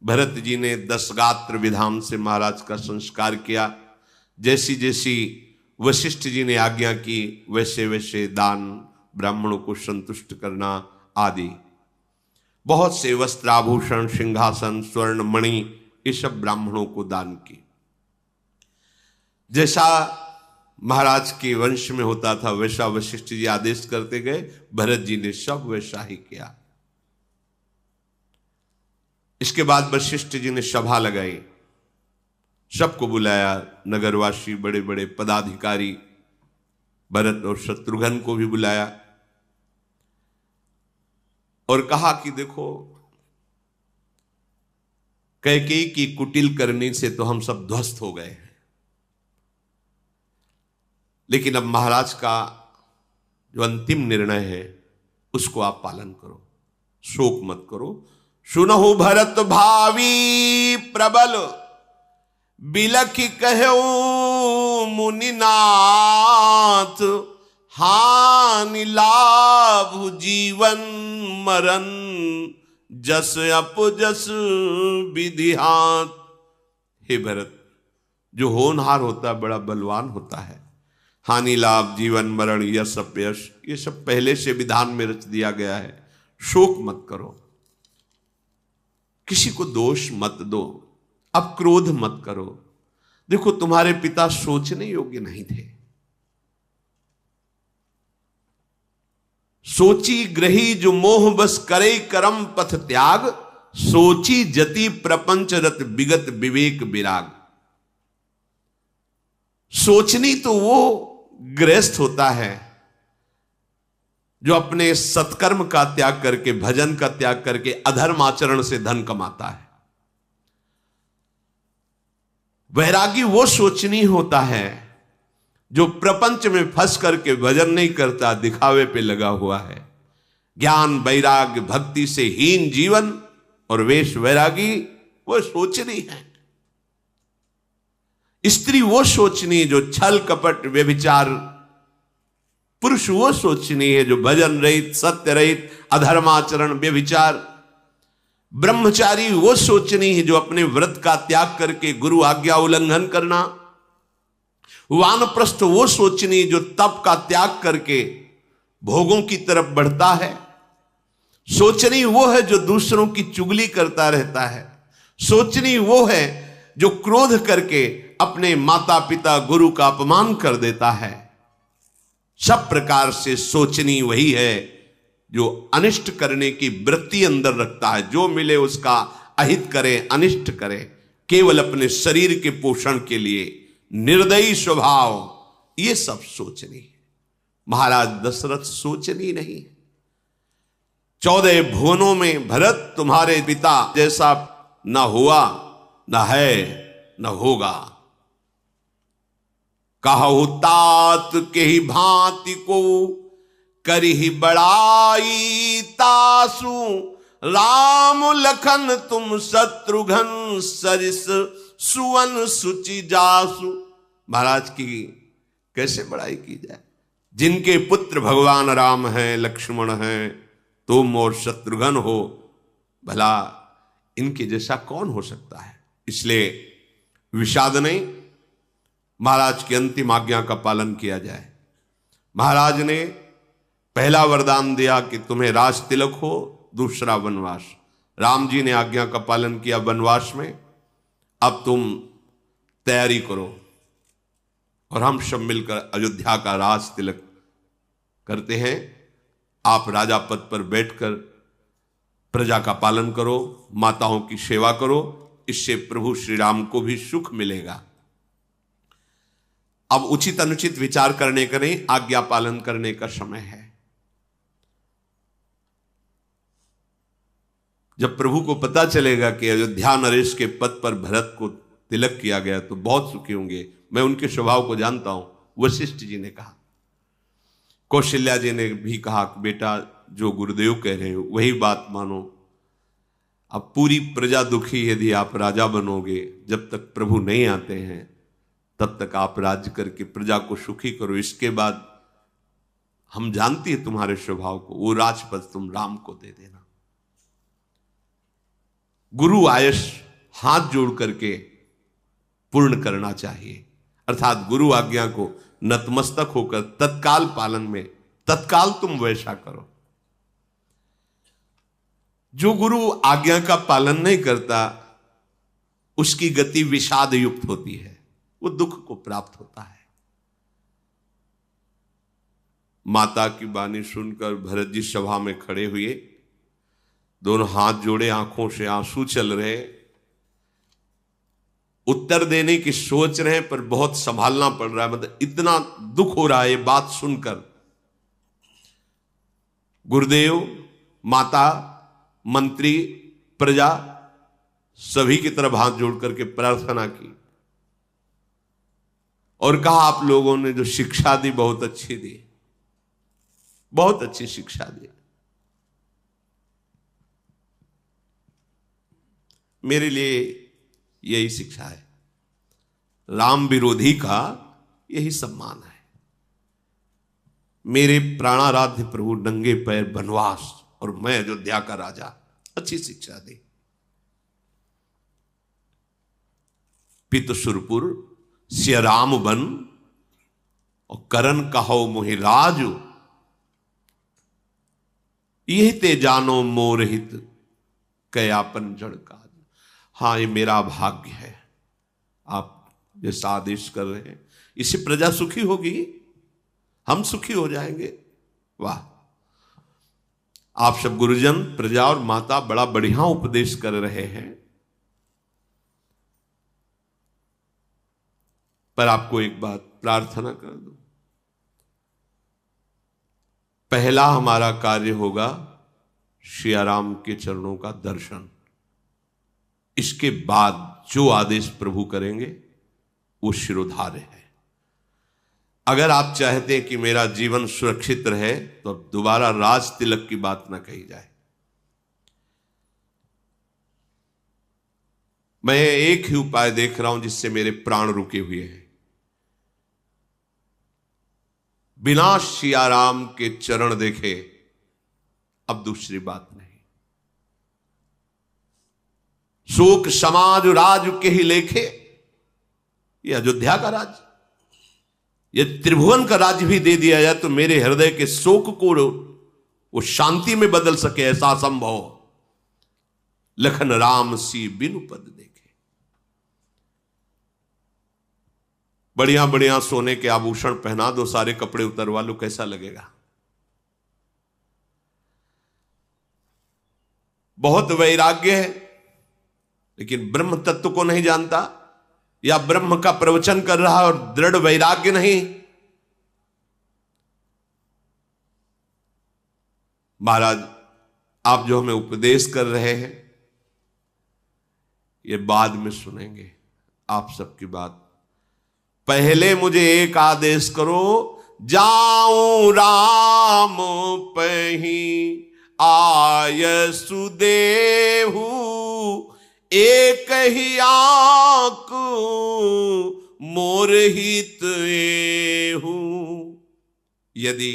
भरत जी ने 10 गात्र विधान से महाराज का संस्कार किया। जैसी जैसी वशिष्ठ जी ने आज्ञा की वैसे वैसे दान, ब्राह्मणों को संतुष्ट करना आदि, बहुत से वस्त्र आभूषण, सिंहासन, स्वर्ण, मणि, ये सब ब्राह्मणों को दान की। जैसा महाराज के वंश में होता था वैसा वशिष्ठ जी आदेश करते गए, भरत जी ने सब वैसा ही किया। इसके बाद वशिष्ठ जी ने सभा लगाई, सबको बुलाया, नगरवासी, बड़े बड़े पदाधिकारी, भरत और शत्रुघ्न को भी बुलाया और कहा कि देखो, कैकेयी की कुटिल करने से तो हम सब ध्वस्त हो गए हैं, लेकिन अब महाराज का जो अंतिम निर्णय है उसको आप पालन करो, शोक मत करो। सुनहु भरत भावी प्रबल, बिलखि कहऊ मुनिनाथ, हानि लाभ जीवन मरण, जस अपजस विधि हाथ। हे भरत, जो होनहार होता है बड़ा बलवान होता है। हानि लाभ जीवन मरण यश अपयश ये सब पहले से विधान में रच दिया गया है, शोक मत करो, किसी को दोष मत दो, अब क्रोध मत करो। देखो तुम्हारे पिता सोचने योग्य नहीं थे, सोची ग्रही जो मोह बस करे कर्म पथ त्याग, सोची जति प्रपंच रत विगत विवेक विराग। सोचनी तो वो गृहस्थ होता है जो अपने सत्कर्म का त्याग करके, भजन का त्याग करके अधर्म आचरण से धन कमाता है। वैरागी वो सोचनी होता है जो प्रपंच में फंस करके भजन नहीं करता, दिखावे पे लगा हुआ है। ज्ञान वैराग्य भक्ति से हीन जीवन और वेश वैरागी वो सोचनी है। स्त्री वो सोचनी जो छल कपट व्यभिचार, पुरुष वो सोचनी है जो भजन रहित, सत्य रहित, अधर्माचरण, व्यभिचार। ब्रह्मचारी वो सोचनी है जो अपने व्रत का त्याग करके गुरु आज्ञा उल्लंघन करना। वानप्रस्थ वो सोचनी जो तप का त्याग करके भोगों की तरफ बढ़ता है। सोचनी वो है जो दूसरों की चुगली करता रहता है। सोचनी वो है जो क्रोध करके अपने माता पिता गुरु का अपमान कर देता है। सब प्रकार से सोचनी वही है जो अनिष्ट करने की वृत्ति अंदर रखता है, जो मिले उसका अहित करे, अनिष्ट करे, केवल अपने शरीर के पोषण के लिए, निर्दयी स्वभाव, ये सब सोचनी है। महाराज दशरथ सोचनी नहीं। 14 भुवनों में भरत तुम्हारे पिता जैसा न हुआ, न है, न होगा। कहु तात के ही भांति को करी बड़ाई तासु, राम लखन तुम शत्रुघ्न सरिस सुवन सुचि जासु। महाराज की कैसे बड़ाई की जाए, जिनके पुत्र भगवान राम हैं, लक्ष्मण हैं, तुम और शत्रुघ्न हो, भला इनके जैसा कौन हो सकता है। इसलिए विषाद नहीं, महाराज की अंतिम आज्ञा का पालन किया जाए। महाराज ने पहला वरदान दिया कि तुम्हें राज तिलक हो, दूसरा वनवास। राम जी ने आज्ञा का पालन किया वनवास में, अब तुम तैयारी करो और हम सब मिलकर अयोध्या का राज तिलक करते हैं। आप राजा पद पर बैठकर प्रजा का पालन करो, माताओं की सेवा करो, इससे प्रभु श्री राम को भी सुख मिलेगा। अब उचित अनुचित विचार करने का नहीं, आज्ञा पालन करने का समय है। जब प्रभु को पता चलेगा कि अयोध्या नरेश के पद पर भरत को तिलक किया गया तो बहुत सुखी होंगे। मैं उनके स्वभाव को जानता हूं। वशिष्ठ जी ने कहा, कौशल्या जी ने भी कहा कि बेटा जो गुरुदेव कह रहे हो वही बात मानो। अब पूरी प्रजा दुखी, यदि आप राजा बनोगे, जब तक प्रभु नहीं आते हैं तब तक आप राज्य करके प्रजा को सुखी करो। इसके बाद हम जानती है तुम्हारे स्वभाव को, वो राजपद तुम राम को दे देना। गुरु आयस हाथ जोड़ करके पूर्ण करना चाहिए, अर्थात गुरु आज्ञा को नतमस्तक होकर तत्काल पालन में तत्काल तुम वैसा करो। जो गुरु आज्ञा का पालन नहीं करता उसकी गति विषाद युक्त होती है, वो दुख को प्राप्त होता है। माता की वाणी सुनकर भरत जी सभा में खड़े हुए, दोनों हाथ जोड़े, आंखों से आंसू चल रहे, उत्तर देने की सोच रहे हैं पर बहुत संभालना पड़ रहा है, मतलब इतना दुख हो रहा है ये बात सुनकर। गुरुदेव, माता, मंत्री, प्रजा सभी की तरफ हाथ जोड़ करके प्रार्थना की और कहा आप लोगों ने जो शिक्षा दी बहुत अच्छी दी, बहुत अच्छी शिक्षा दी। मेरे लिए यही शिक्षा है, राम विरोधी का यही सम्मान है। मेरे प्राणाराध्य प्रभु नंगे पैर वनवास और मैं अयोध्या का राजा, अच्छी शिक्षा दी। पित सुरपुर सिय राम बन और करण कहो मोहि राजु, यही ते जानो मोर हित कयापन जड़ काज। हाँ, ये मेरा भाग्य है, आप जैसा आदेश कर रहे हैं, इससे प्रजा सुखी होगी, हम सुखी हो जाएंगे। वाह, आप सब गुरुजन, प्रजा और माता बड़ा बढ़िया उपदेश कर रहे हैं। पर आपको एक बात प्रार्थना कर दूं, पहला हमारा कार्य होगा सियाराम के चरणों का दर्शन। इसके बाद जो आदेश प्रभु करेंगे वो शिरोधार्य है। अगर आप चाहते हैं कि मेरा जीवन सुरक्षित रहे तो अब दोबारा राज तिलक की बात ना कही जाए। मैं एक ही उपाय देख रहा हूं जिससे मेरे प्राण रुके हुए हैं, बिना सियाराम के चरण देखे अब दूसरी बात नहीं। शोक समाज राज के ही लेखे, ये अयोध्या का राज्य, ये त्रिभुवन का राज्य भी दे दिया जाए तो मेरे हृदय के शोक को वो शांति में बदल सके, ऐसा संभव। लखन राम सी बिनु पद देखे। बढ़िया बढ़िया सोने के आभूषण पहना दो, सारे कपड़े उतरवा लो, कैसा लगेगा? बहुत वैराग्य है लेकिन ब्रह्म तत्व को नहीं जानता, या ब्रह्म का प्रवचन कर रहा है और दृढ़ वैराग्य नहीं। महाराज, आप जो हमें उपदेश कर रहे हैं ये बाद में सुनेंगे आप सबकी बात। पहले मुझे एक आदेश करो, जाऊं राम पही आय सुदेहु, एक ही आंख मोर हित एहू। यदि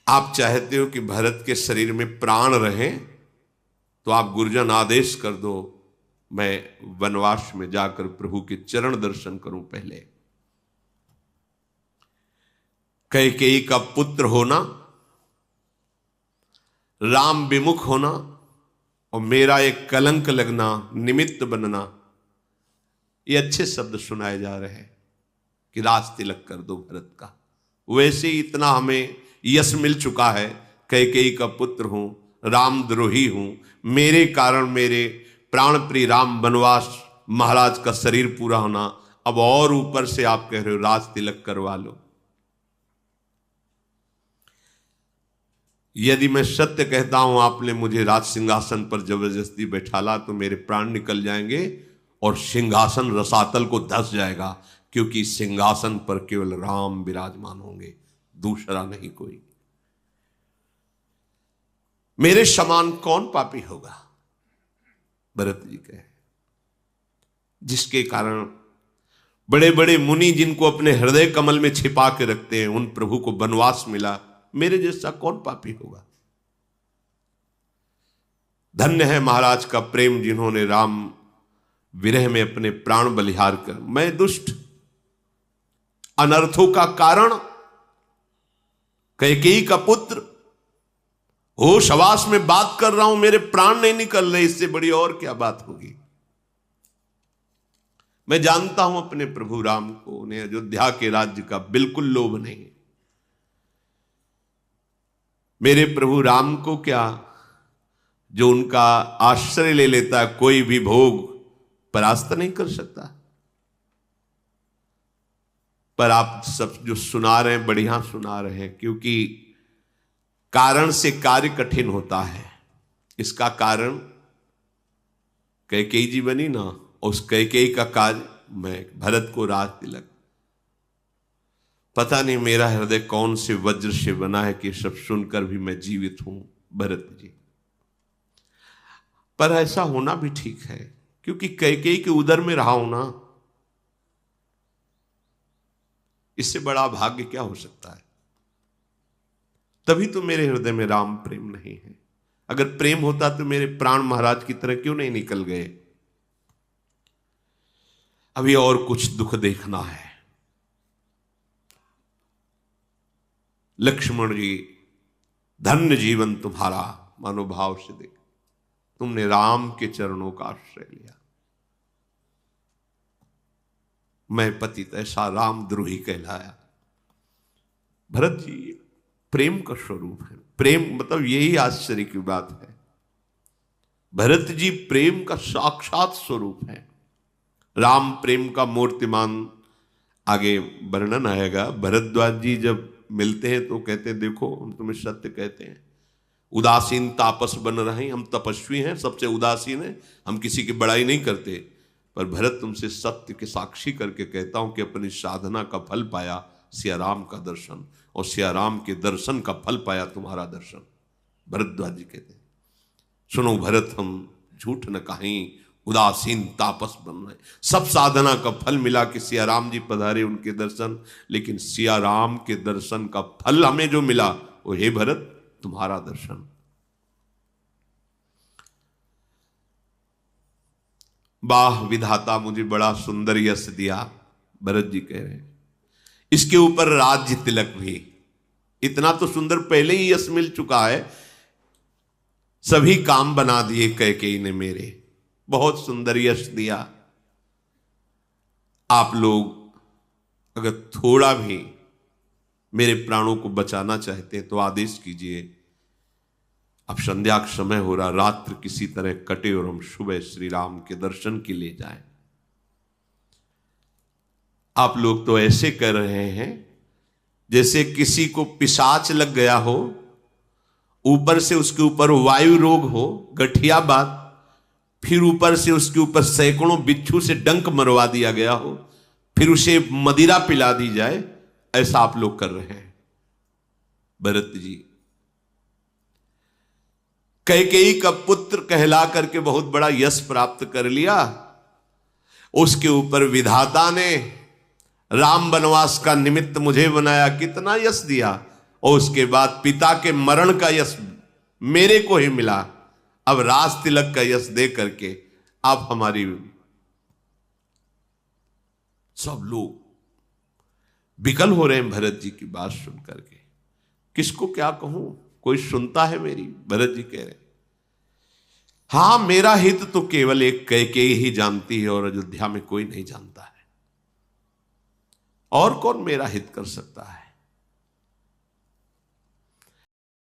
आप चाहते हो कि भरत के शरीर में प्राण रहे तो आप गुरुजन आदेश कर दो, मैं वनवास में जाकर प्रभु के चरण दर्शन करूं। पहले कैकेयी का पुत्र होना, राम विमुख होना और मेरा एक कलंक लगना, निमित्त बनना, ये अच्छे शब्द सुनाए जा रहे हैं कि राज तिलक कर दो भरत का। वैसे ही इतना हमें यश मिल चुका है, कैकेयी का पुत्र हूं, रामद्रोही हूं, मेरे कारण मेरे प्राण प्रिय राम वनवास महाराज का शरीर पूरा होना, अब और ऊपर से आप कह रहे हो राज तिलक करवा लो। यदि मैं सत्य कहता हूं आपने मुझे राज सिंहासन पर जबरदस्ती बैठाला तो मेरे प्राण निकल जाएंगे और सिंहासन रसातल को धस जाएगा, क्योंकि सिंहासन पर केवल राम विराजमान होंगे, दूसरा नहीं कोई। मेरे समान कौन पापी होगा? भरत जी कहे, जिसके कारण बड़े बड़े मुनि जिनको अपने हृदय कमल में छिपा के रखते हैं उन प्रभु को वनवास मिला, मेरे जैसा कौन पापी होगा? धन्य है महाराज का प्रेम, जिन्होंने राम विरह में अपने प्राण बलिहार कर। मैं दुष्ट, अनर्थों का कारण, कैकेयी का पुत्र, होश हवास में बात कर रहा हूं, मेरे प्राण नहीं निकल रहे, इससे बड़ी और क्या बात होगी। मैं जानता हूं अपने प्रभु राम को, उन्हें अयोध्या के राज्य का बिल्कुल लोभ नहीं। मेरे प्रभु राम को क्या, जो उनका आश्रय ले लेता है, कोई भी भोग परास्त नहीं कर सकता। पर आप सब जो सुना रहे हैं, बढ़िया सुना रहे हैं, क्योंकि कारण से कार्य कठिन होता है। इसका कारण कैकेयी जी बनी ना, उस कैकेयी का कार्य मैं भरत को राज तिलक। पता नहीं मेरा हृदय कौन से वज्र से बना है कि सब सुनकर भी मैं जीवित हूं भरत जी। पर ऐसा होना भी ठीक है, क्योंकि कैकेयी के उदर में रहा हूं ना, इससे बड़ा भाग्य क्या हो सकता है। तभी तो मेरे हृदय में राम प्रेम नहीं है। अगर प्रेम होता तो मेरे प्राण महाराज की तरह क्यों नहीं निकल गए। अभी और कुछ दुख देखना है। लक्ष्मण जी, धन्य जीवन तुम्हारा, मनोभाव से देख, तुमने राम के चरणों का आश्रय लिया। मैं पतित ऐसा रामद्रोही कहलाया। भरत जी प्रेम का स्वरूप है। प्रेम मतलब यही आश्चर्य की बात है। भरत जी प्रेम का साक्षात स्वरूप है। राम प्रेम का मूर्तिमान। आगे वर्णन आएगा। भरद्वाज जी जब मिलते हैं तो कहते हैं, देखो हम तुम्हें सत्य कहते हैं, उदासीन तापस बन रहे हैं, हम तपस्वी हैं, सबसे उदासीन हैं, हम किसी की बड़ाई नहीं करते। पर भरत तुमसे सत्य के साक्षी करके कहता हूं कि अपनी साधना का फल पाया सिया राम का दर्शन, और सिया राम के दर्शन का फल पाया तुम्हारा दर्शन। भरद्वाज जी कहते हैं, सुनो भरत, हम झूठ न कहीं, उदासीन तापस बन रहे, सब साधना का फल मिला कि सिया राम जी पधारे, उनके दर्शन, लेकिन सिया राम के दर्शन का फल हमें जो मिला वो हे भरत तुम्हारा दर्शन। वाह विधाता, मुझे बड़ा सुंदर यश दिया। भरत जी कह रहे हैं, इसके ऊपर राज्य तिलक भी। इतना तो सुंदर पहले ही यश मिल चुका है, सभी काम बना दिए कैकेयी ने मेरे, बहुत सुंदर यश दिया। आप लोग अगर थोड़ा भी मेरे प्राणों को बचाना चाहते हैं तो आदेश कीजिए। अब संध्या का समय हो रहा, रात्र किसी तरह कटे और हम सुबह श्री राम के दर्शन के लिए जाएं। आप लोग तो ऐसे कर रहे हैं जैसे किसी को पिशाच लग गया हो, ऊपर से उसके ऊपर वायु रोग हो, गठिया बात, फिर ऊपर से उसके ऊपर सैकड़ों बिच्छू से डंक मरवा दिया गया हो, फिर उसे मदिरा पिला दी जाए, ऐसा आप लोग कर रहे हैं। भरत जी कैकेयी का पुत्र कहला करके बहुत बड़ा यश प्राप्त कर लिया, उसके ऊपर विधाता ने राम वनवास का निमित्त मुझे बनाया, कितना यश दिया, और उसके बाद पिता के मरण का यश मेरे को ही मिला। अब राज तिलक का यश दे करके आप हमारी, सब लोग विकल हो रहे हैं भरत जी की बात सुन करके। किसको क्या कहूं, कोई सुनता है मेरी? भरत जी कह रहे, हां मेरा हित तो केवल एक कैकेयी ही जानती है और अयोध्या में कोई नहीं जानता है, और कौन मेरा हित कर सकता है।